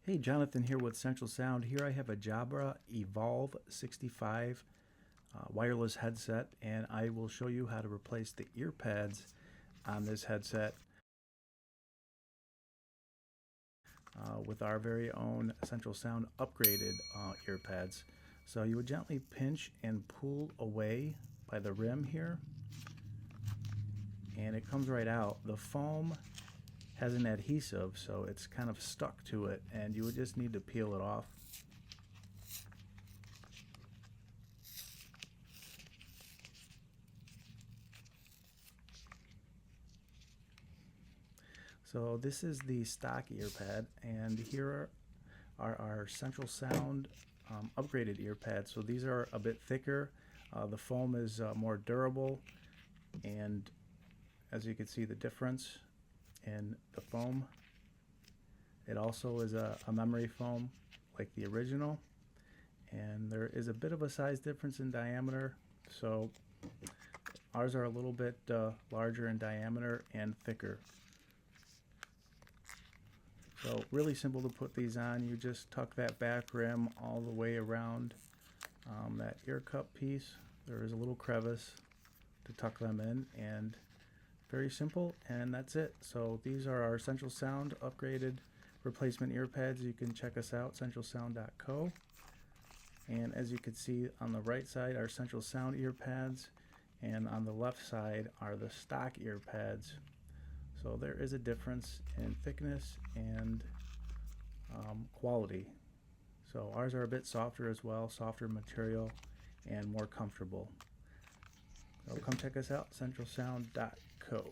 Hey, Jonathan here with Central Sound. Here I have a Jabra Evolve 65 wireless headset, and I will show you how to replace the ear pads on this headset with our very own Central Sound upgraded ear pads. So you would gently pinch and pull away by the rim here, and it comes right out. The foam has an adhesive, so it's kind of stuck to it, and you would just need to peel it off. So this is the stock ear pad, and here are our Central Sound upgraded ear pads. So these are a bit thicker. The foam is more durable, and as you can see the difference in the foam. It also is a memory foam like the original, and there is a bit of a size difference in diameter. So ours are a little bit larger in diameter and thicker. So really simple to put these on. You just tuck that back rim all the way around that ear cup piece. There is a little crevice to tuck them in, and very simple, and that's it. So these are our Central Sound upgraded replacement ear pads. You can check us out, centralsound.co. And as you can see on the right side are Central Sound ear pads, and on the left side are the stock ear pads. So there is a difference in thickness and quality. So ours are a bit softer as well, softer material and more comfortable. So come check us out, centralsound.co.